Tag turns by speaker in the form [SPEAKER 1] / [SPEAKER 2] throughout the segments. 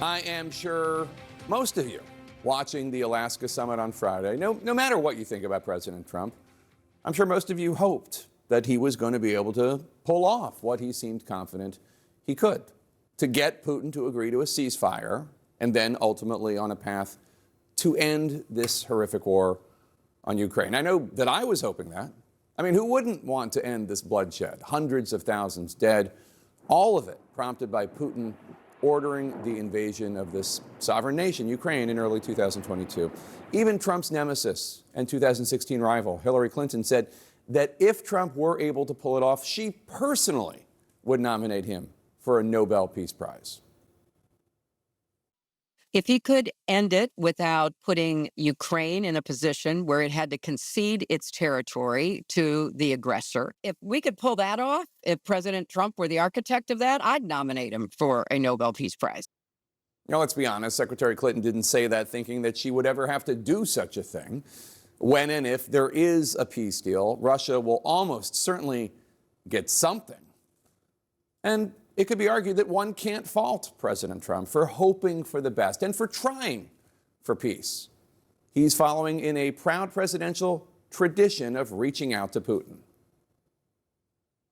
[SPEAKER 1] I am sure most of you watching the Alaska summit on Friday, no matter what you think about President Trump, I'm sure most of you hoped that he was going to be able to pull off what he seemed confident he could, to get Putin to agree to a ceasefire and then ultimately on a path to end this horrific war on Ukraine. I know that I was hoping that. I mean, who wouldn't want to end this bloodshed? Hundreds of thousands dead, all of it prompted by Putin ordering the invasion of this sovereign nation, Ukraine, in early 2022. Even Trump's nemesis and 2016 rival, Hillary Clinton, said that if Trump were able to pull it off, she personally would nominate him for a Nobel Peace Prize.
[SPEAKER 2] If he could end it without putting Ukraine in a position where it had to concede its territory to the aggressor, if we could pull that off, if President Trump were the architect of that, I'd nominate him for a Nobel Peace Prize.
[SPEAKER 1] Now, let's be honest, Secretary Clinton didn't say that thinking that she would ever have to do such a thing. When and if there is a peace deal, Russia will almost certainly get something. And it could be argued that one can't fault President Trump for hoping for the best and for trying for peace. He's following in a proud presidential tradition of reaching out to Putin.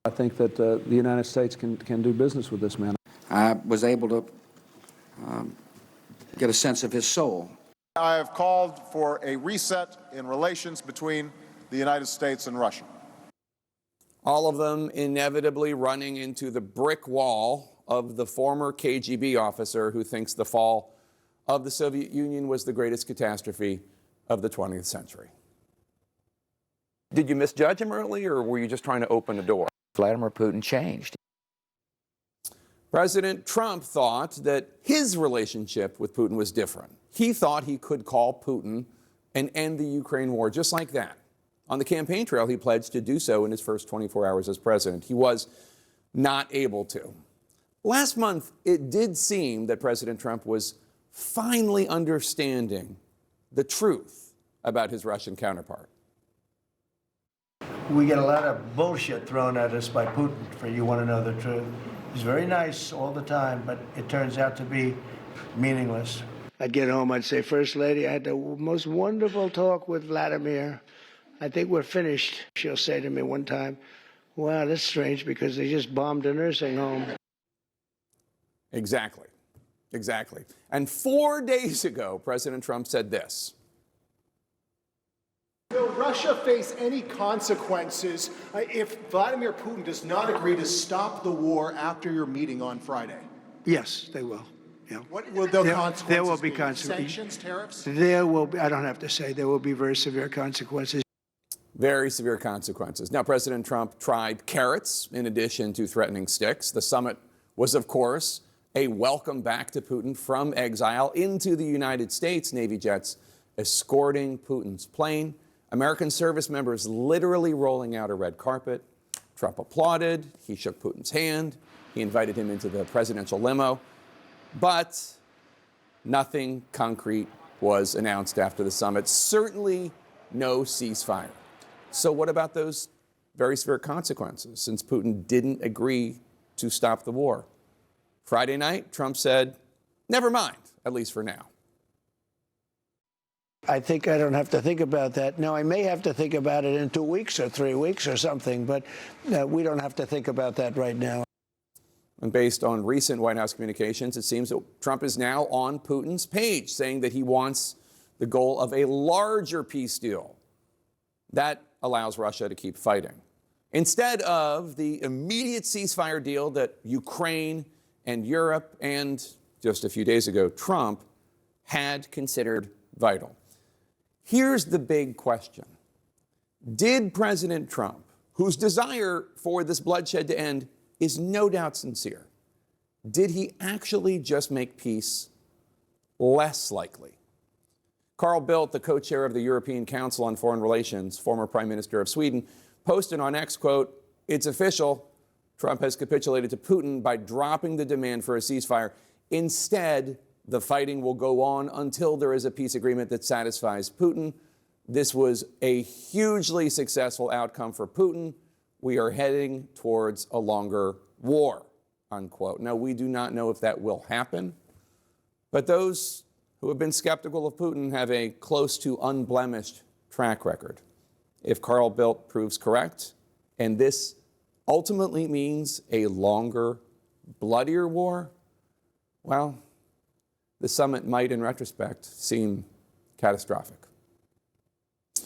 [SPEAKER 3] I think that the United States can do business with this man.
[SPEAKER 4] I was able to get a sense of his soul.
[SPEAKER 5] I have called for a reset in relations between the United States and Russia.
[SPEAKER 1] All of them inevitably running into the brick wall of the former KGB officer who thinks the fall of the Soviet Union was the greatest catastrophe of the 20th century. Did you misjudge him early, or were you just trying to open a door?
[SPEAKER 6] Vladimir Putin changed.
[SPEAKER 1] President Trump thought that his relationship with Putin was different. He thought he could call Putin and end the Ukraine war just like that. On the campaign trail, he pledged to do so in his first 24 hours as president. He was not able to. Last month, it did seem that President Trump was finally understanding the truth about his Russian counterpart.
[SPEAKER 7] We get a lot of bullshit thrown at us by Putin, for you want to know the truth. He's very nice all the time, but it turns out to be meaningless. I'd get home, I'd say, First Lady, I had the most wonderful talk with Vladimir. I think we're finished. She'll say to me one time, wow, that's strange because they just bombed a nursing home.
[SPEAKER 1] Exactly. And 4 days ago, President Trump said this.
[SPEAKER 8] Will Russia face any consequences if Vladimir Putin does not agree to stop the war after your meeting on Friday?
[SPEAKER 7] Yes, they will. Yeah.
[SPEAKER 8] What will the consequences
[SPEAKER 7] There will be
[SPEAKER 8] be?
[SPEAKER 7] consequences.
[SPEAKER 8] Sanctions, tariffs?
[SPEAKER 7] There will be, I don't have to say, there will be very severe consequences.
[SPEAKER 1] Very severe consequences. Now, President Trump tried carrots in addition to threatening sticks. The summit was, of course, a welcome back to Putin from exile into the United States. Navy jets escorting Putin's plane. American service members literally rolling out a red carpet. Trump applauded. He shook Putin's hand. He invited him into the presidential limo. But nothing concrete was announced after the summit. Certainly no ceasefire. So what about those very severe consequences since Putin didn't agree to stop the war? Friday night, Trump said, never mind, at least for now.
[SPEAKER 7] I think I don't have to think about that. Now, I may have to think about it in 2 weeks or 3 weeks or something, but we don't have to think about that right now.
[SPEAKER 1] And based on recent White House communications, it seems that Trump is now on Putin's page, saying that he wants the goal of a larger peace deal that allows Russia to keep fighting, instead of the immediate ceasefire deal that Ukraine and Europe and just a few days ago, Trump had considered vital. Here's the big question. Did President Trump, whose desire for this bloodshed to end is no doubt sincere, did he actually just make peace less likely? Carl Bildt, the co-chair of the European Council on Foreign Relations, former Prime Minister of Sweden, posted on X, quote, "It's official. Trump has capitulated to Putin by dropping the demand for a ceasefire. Instead, the fighting will go on until there is a peace agreement that satisfies Putin. This was a hugely successful outcome for Putin. We are heading towards a longer war," unquote. Now, we do not know if that will happen. But those who have been skeptical of Putin have a close to unblemished track record. If Carl Bildt proves correct, and this ultimately means a longer, bloodier war, well, the summit might, in retrospect, seem catastrophic.